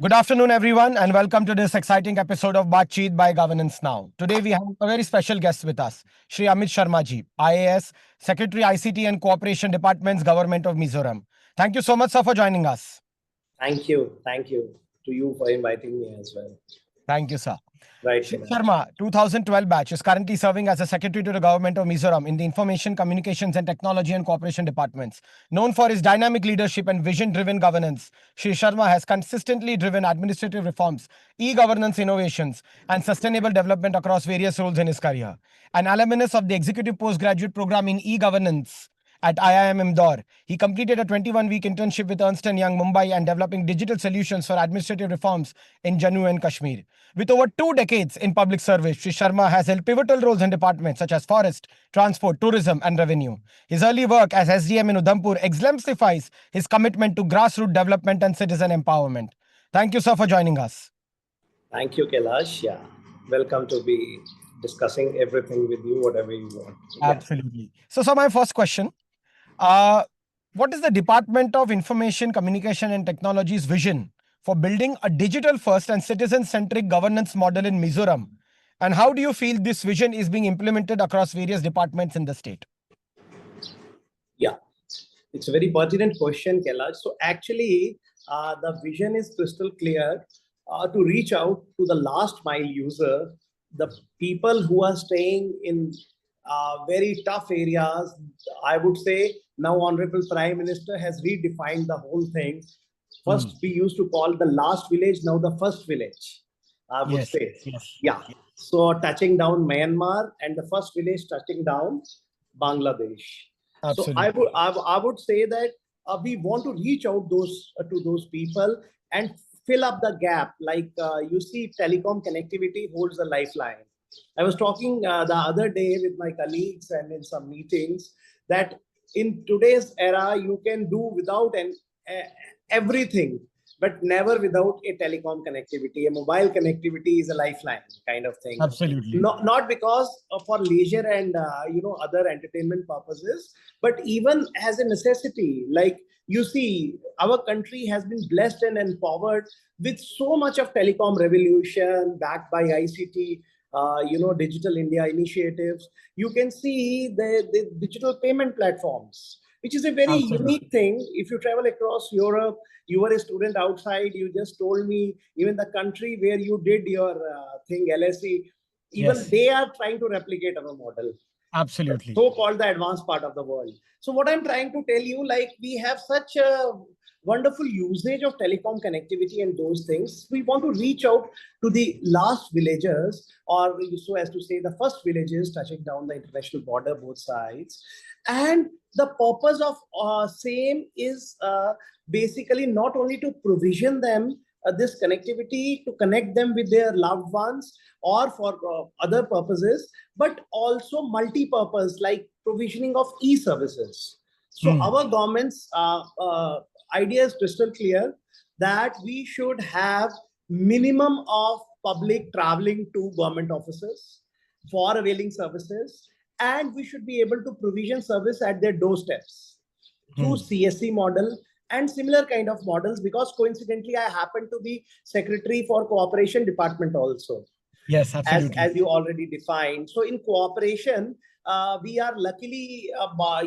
Good afternoon, everyone, and welcome to this exciting episode of Baatcheet by Governance Now. Today, we have a very special guest with us, Shri Amit Sharma ji, IAS, Secretary ICT and Cooperation Departments, Government of Mizoram. Thank you so much, sir, for joining us. Thank you. Thank you to you for inviting me as well. Thank you, sir. Right, Shri Kailash. Sharma, 2012 batch, is currently serving as a Secretary to the Government of Mizoram in the Information, Communications and Technology and Cooperation Departments. Known for his dynamic leadership and vision-driven governance, Shri Sharma has consistently driven administrative reforms, e-governance innovations, and sustainable development across various roles in his career. An alumnus of the Executive Postgraduate Program in E-Governance at IIM Indore, he completed a 21-week internship with Ernst & Young Mumbai and developing digital solutions for administrative reforms in Jammu and Kashmir. With over 2 decades in public service, Shri Sharma has held pivotal roles in departments such as forest, transport, tourism, and revenue. His early work as SDM in Udhampur exemplifies his commitment to grassroots development and citizen empowerment. Thank you, sir, for joining us. Thank you, Kailash. Yeah. Welcome to be discussing everything with you, whatever you want. Yeah. Absolutely. So, my first question. What is the Department of Information, Communication and Technology's vision for building a digital-first and citizen-centric governance model in Mizoram? And how do you feel this vision is being implemented across various departments in the state? Yeah. It's a very pertinent question, Kailash. So actually, the vision is crystal clear to reach out to the last mile user, the people who are staying in very tough areas. I would say now Honorable Prime Minister has redefined the whole thing. First, we used to call the last village, now the first village, I would say. Yes. Yeah. So touching down Myanmar and the first village touching down Bangladesh. Absolutely. So I would say that we want to reach out to those people and fill up the gap. Like you see, telecom connectivity holds a lifeline. I was talking the other day with my colleagues and in some meetings that in today's era, you can do without everything, but never without a telecom connectivity. A mobile connectivity is a lifeline kind of thing. Absolutely. Not because for leisure and other entertainment purposes, but even as a necessity. Like you see, our country has been blessed and empowered with so much of telecom revolution backed by ICT. Digital India initiatives. You can see the digital payment platforms, which is a very unique thing. If you travel across Europe, you were a student outside, you just told me, even the country where you did your thing, LSE, even they are trying to replicate our model. Absolutely. So-called the advanced part of the world. So what I'm trying to tell you, like we have such a wonderful usage of telecom connectivity and those things. We want to reach out to the last villagers, or so as to say the first villages touching down the international border, both sides. And the purpose of same is basically not only to provision them this connectivity, to connect them with their loved ones or for other purposes, but also multi-purpose like provisioning of e-services. So our government's idea is crystal clear that we should have minimum of public traveling to government offices for availing services, and we should be able to provision service at their doorsteps through CSC model and similar kind of models, because coincidentally I happen to be secretary for cooperation department also. Yes, absolutely. As you already defined. So in cooperation, we are luckily,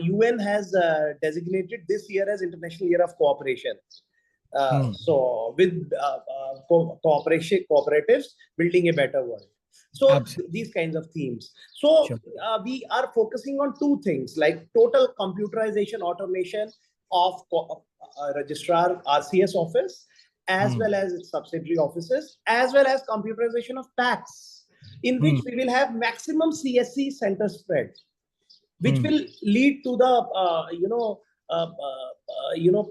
UN has designated this year as International Year of Cooperation. So with cooperatives, building a better world. So these kinds of themes. So we are focusing on two things, like total computerization automation of registrar RCS office, as well as its subsidiary offices, as well as computerization of tax, in which we will have maximum CSC center spread, which will lead to the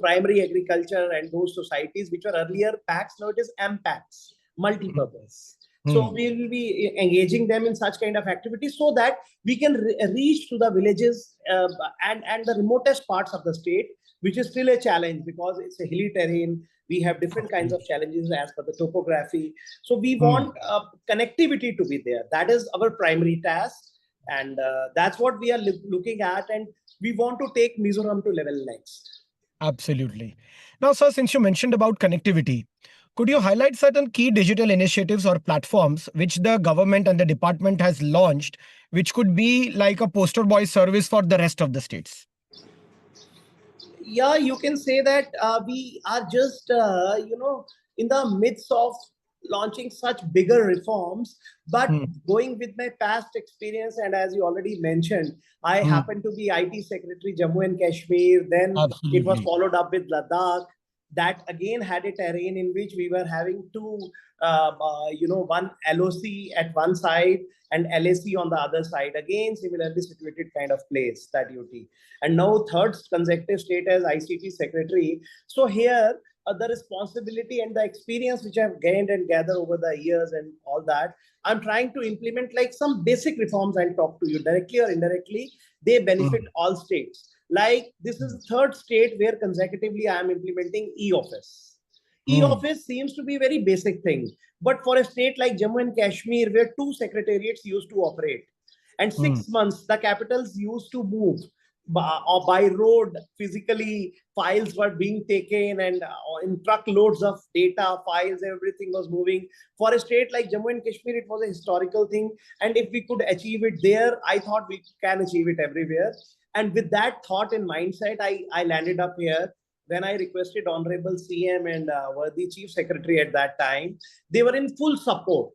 primary agriculture and those societies which were earlier PACs, now it is MPACs, multi-purpose. So we will be engaging them in such kind of activities so that we can reach to the villages and the remotest parts of the state, which is still a challenge because it's a hilly terrain. We have different kinds of challenges as per the topography. So we want connectivity to be there. That is our primary task. And that's what we are looking at. And we want to take Mizoram to level next. Absolutely. Now, sir, since you mentioned about connectivity, Could you highlight certain key digital initiatives or platforms which the government and the department has launched, which could be like a poster boy service for the rest of the states? Yeah, you can say that we are just, in the midst of launching such bigger reforms. But Hmm. going with my past experience, and as you already mentioned, I Hmm. happen to be IT Secretary Jammu and Kashmir. Then it was Absolutely. followed up with Ladakh. That again had a terrain in which we were having two, one LOC at one side and LAC on the other side. Again, similarly situated kind of place, that UT. And now third consecutive state as ICT secretary. So here, the responsibility and the experience which I've gained and gathered over the years and all that, I'm trying to implement like some basic reforms. I'll talk to you directly or indirectly. They benefit all states. Like this is the third state where consecutively I am implementing e-office. Hmm. E-office seems to be a very basic thing, but for a state like Jammu and Kashmir, where two secretariats used to operate, and Hmm. 6 months the capitals used to move by road physically, files were being taken, and in truckloads of data files, everything was moving. For a state like Jammu and Kashmir, it was a historical thing, and if we could achieve it there, I thought we can achieve it everywhere. And with that thought and mindset, I landed up here. When I requested Honorable CM and worthy Chief Secretary at that time, they were in full support.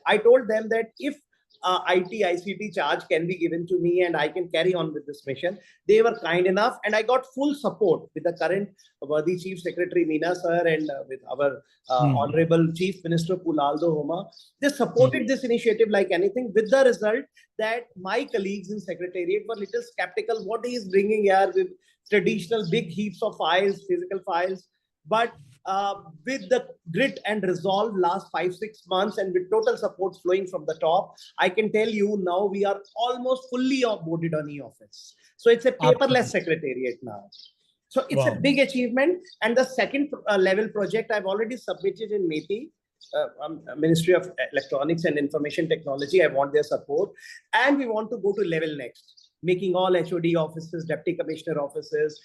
I told them that if IT, ICT charge can be given to me and I can carry on with this mission. They were kind enough, and I got full support with the current worthy Chief Secretary Meena sir and with our Hmm. Honorable Chief Minister Pulaldo Homa. They Hmm. supported this initiative like anything, with the result that my colleagues in Secretariat were little skeptical what he is bringing here with traditional big heaps of files, physical files. But with the grit and resolve last 5 6 months and with total support flowing from the top, I can tell you now we are almost fully onboarded on e-office. So it's a paperless Absolutely. secretariat now. So it's a Wow. big achievement. And the second level project I've already submitted in METI, Ministry of Electronics and Information Technology. I want their support. And we want to go to level next, making all HOD offices, Deputy Commissioner offices,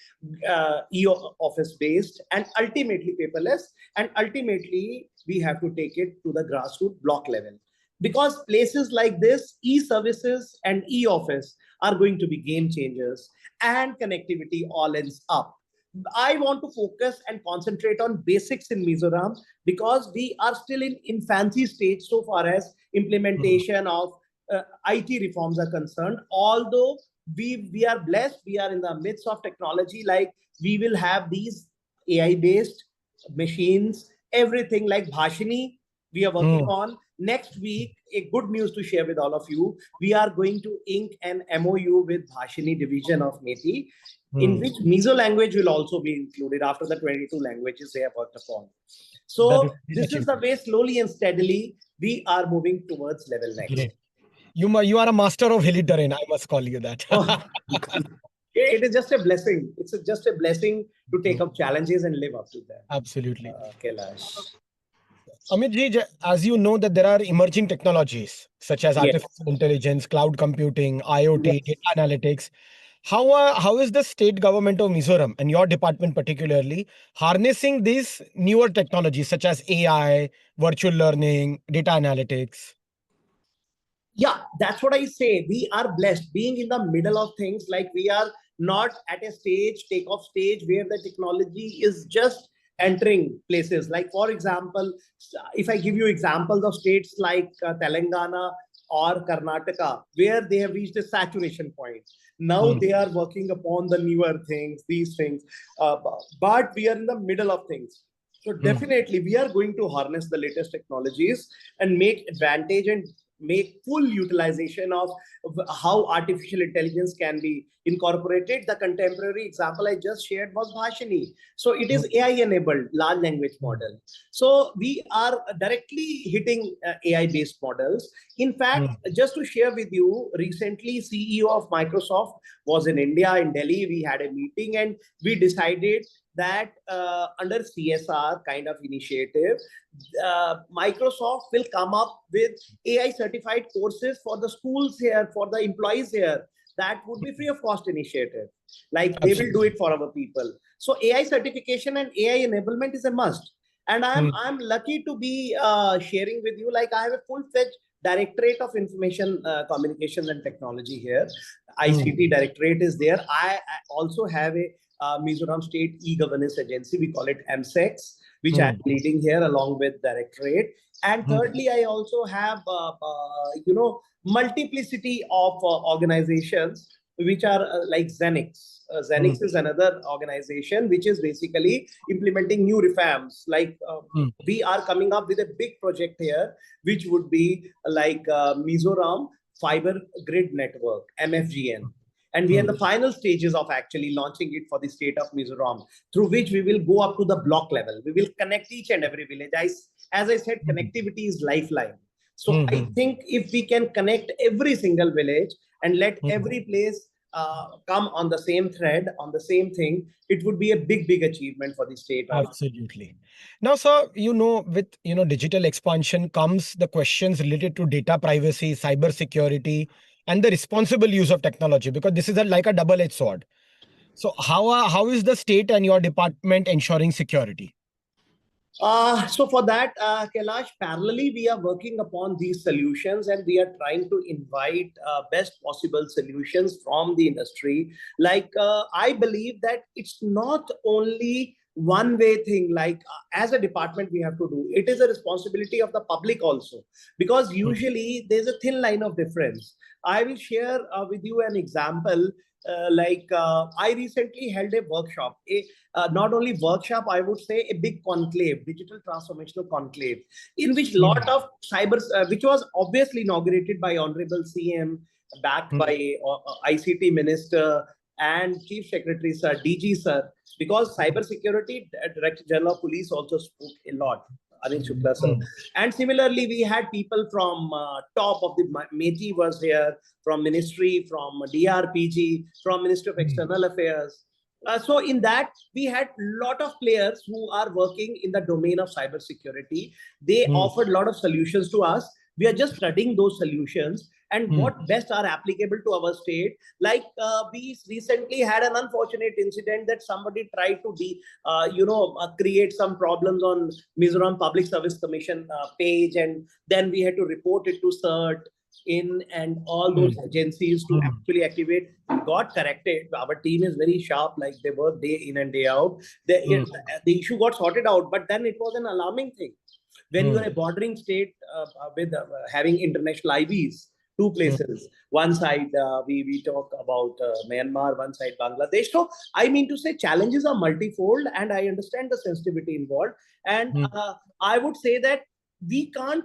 e-office based, and ultimately paperless. And ultimately, we have to take it to the grassroots block level. Because places like this, e-services and e-office are going to be game changers, and connectivity all ends up. I want to focus and concentrate on basics in Mizoram because we are still in infancy stage so far as Hmm. implementation of IT reforms are concerned. Although we are blessed, we are in the midst of technology. Like we will have these AI based machines, everything like Bhashini. We are working Hmm. on next week. A good news to share with all of you. We are going to ink an MOU with Bhashini division of METI, in Hmm. which Mizo language will also be included after the 22 languages they have worked upon. That is So great this is the achievement. way slowly and steadily we are moving towards level next. Great. You are a master of hilly terrain. I must call you that. Oh, it is just a blessing. It's just a blessing to take up challenges and live up to them. Absolutely. Kailash. Amit ji, as you know that there are emerging technologies such as Yes. artificial intelligence, cloud computing, IoT, Yes. data analytics. How is the state government of Mizoram and your department particularly harnessing these newer technologies such as AI, virtual learning, data analytics? Yeah, that's what I say. We are blessed being in the middle of things. Like we are not at a stage, takeoff stage, where the technology is just entering places. Like, for example, if I give you examples of states like Telangana or Karnataka, where they have reached a saturation point. Now Hmm. they are working upon the newer things, these things. Uh, but we are in the middle of things. So Hmm. definitely we are going to harness the latest technologies and make advantage and make full utilization of how artificial intelligence can be incorporated. The contemporary example I just shared was Bhashini. So it Hmm. is AI enabled large language model. So we are directly hitting AI based models. In fact, Hmm. just to share with you, recently CEO of Microsoft was in India, in Delhi. We had a meeting and we decided that under CSR kind of initiative, Microsoft will come up with AI certified courses for the schools here, for the employees here. That would be free of cost initiative. Like they will do Absolutely. it for our people. So AI certification and AI enablement is a must. And I'm lucky to be sharing with you. Like I have a full-fledged Directorate of Information Communications and Technology here. ICT Directorate is there. I also have a Mizoram State E-Governance Agency. We call it MSEX, which I'm leading here along with Directorate. And thirdly, I also have, multiplicity of organizations which are like Zenix. Zenix is another organization which is basically implementing new reforms. Like we are coming up with a big project here, which would be like Mizoram Fiber Grid Network, MFGN. And we are in the final stages of actually launching it for the state of Mizoram, through which we will go up to the block level. We will connect each and every village. As I said, connectivity is lifeline. So I think if we can connect every single village and let every place come on the same thread, on the same thing, it would be a big, big achievement for the state. Absolutely. Now, sir, with digital expansion comes the questions related to data privacy, cyber security, and the responsible use of technology, because this is like a double-edged sword. So how is the state and your department ensuring security? So for that, Kailash, parallelly, we are working upon these solutions, and we are trying to invite best possible solutions from the industry. Like, I believe that it's not only one way thing, like as a department we have to do. It is a responsibility of the public also, because usually there's a thin line of difference. I will share with you an example. I recently held a workshop, not only workshop, I would say a big conclave, digital transformational conclave, in which lot of cyber, which was obviously inaugurated by Honorable CM, backed by ICT Minister and Chief Secretary Sir, DG Sir, because cyber security, Director General of Police also spoke a lot. Shukla sir. And similarly, we had people from top of the METI was here, from Ministry, from DRPG, from Ministry of External Affairs. So in that, we had a lot of players who are working in the domain of cybersecurity. They offered a lot of solutions to us. We are just studying those solutions and what best are applicable to our state. Like we recently had an unfortunate incident that somebody tried to create some problems on Mizoram Public Service Commission page, and then we had to report it to CERT in and all those agencies to actually activate. Got corrected. Our team is very sharp, like they work day in and day out. The issue got sorted out, but then it was an alarming thing. When you are a bordering state with having international IVs, two places. One side, we talk about Myanmar, one side Bangladesh. So I mean to say challenges are multifold, and I understand the sensitivity involved. And I would say that we can't,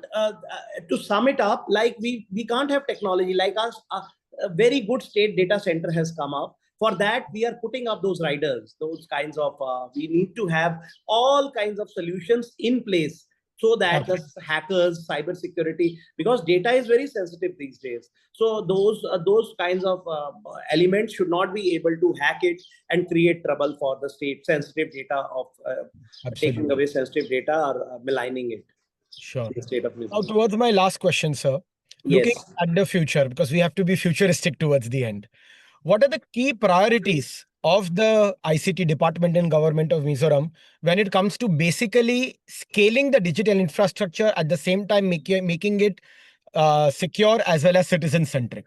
to sum it up, like we can't have technology like us. A very good state data center has come up. For that, we are putting up those riders, those kinds of, we need to have all kinds of solutions in place, so that the hackers, cyber security, because data is very sensitive these days. So those kinds of elements should not be able to hack it and create trouble for the state. Sensitive data of taking away sensitive data or maligning it. Sure. The state of Now, towards my last question, sir. Looking at the future, because we have to be futuristic towards the end. What are the key priorities of the ICT department and government of Mizoram when it comes to basically scaling the digital infrastructure, at the same time making it secure as well as citizen-centric?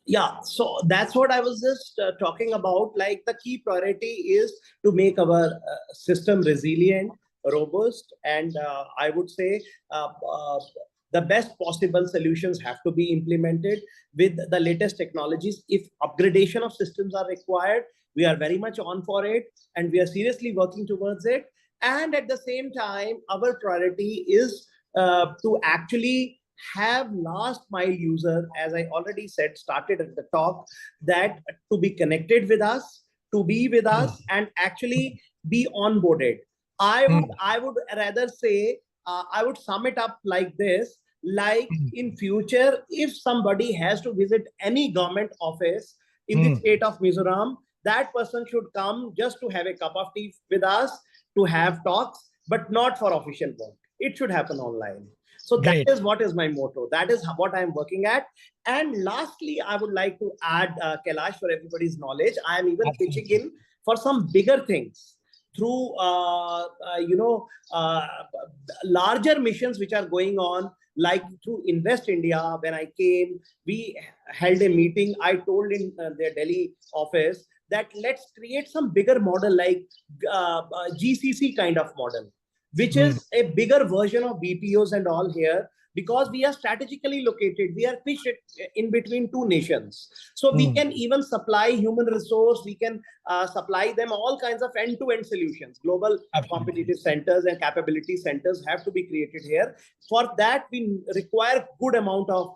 Yeah, so that's what I was just talking about. Like the key priority is to make our system resilient, robust, and I would say the best possible solutions have to be implemented with the latest technologies. If upgradation of systems are required, we are very much on for it, and we are seriously working towards it. And at the same time, our priority is to actually have last mile user, as I already said, started at the top, that to be connected with us, to be with us, and actually be onboarded. I would rather say, I would sum it up like this: like in future, if somebody has to visit any government office in the state of Mizoram, that person should come just to have a cup of tea with us, to have talks, but not for official work. It should happen online. So that is what is my motto. That is what I'm working at. And lastly, I would like to add, Kailash, for everybody's knowledge, I am even pitching in for some bigger things. through larger missions which are going on, like through Invest India. When I came, we held a meeting. I told in their Delhi office that let's create some bigger model, like GCC kind of model, which is a bigger version of BPOs and all here, because we are strategically located. We are pitched in between two nations. So we can even supply human resource. We can supply them all kinds of end-to-end solutions. Global competitive centers and capability centers have to be created here. For that, we require good amount of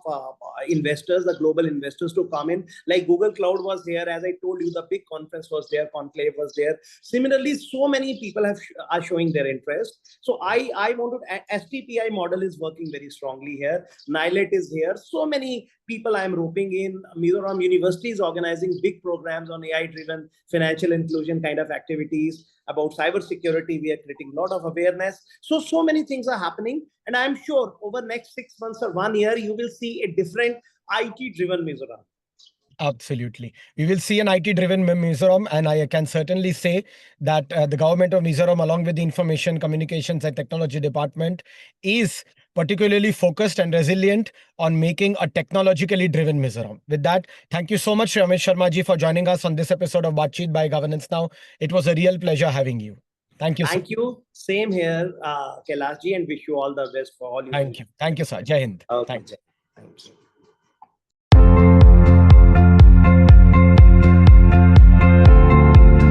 investors, the global investors, to come in. Like Google Cloud was here. As I told you, the big conference was there, conclave was there. Similarly, so many people are showing their interest. So I wanted, STPI model is working very strongly here. NILET is here. So many people I am roping in. Mizoram University is organizing big programs on AI-driven financial inclusion kind of activities. About cybersecurity, we are creating a lot of awareness. So many things are happening. And I'm sure over next 6 months or 1 year, you will see a different IT-driven Mizoram. Absolutely. We will see an IT-driven Mizoram, and I can certainly say that the government of Mizoram, along with the Information, Communications and Technology Department, is particularly focused and resilient on making a technologically driven Mizoram. With that, thank you so much, Shri Amit Sharma ji, for joining us on this episode of Baatcheet by Governance Now. It was a real pleasure having you. Thank you. Thank you. Same here, Kailash ji, and wish you all the best for all you. Thank you. Thank you, sir. Jai Hind. Okay. Thanks. Thank you.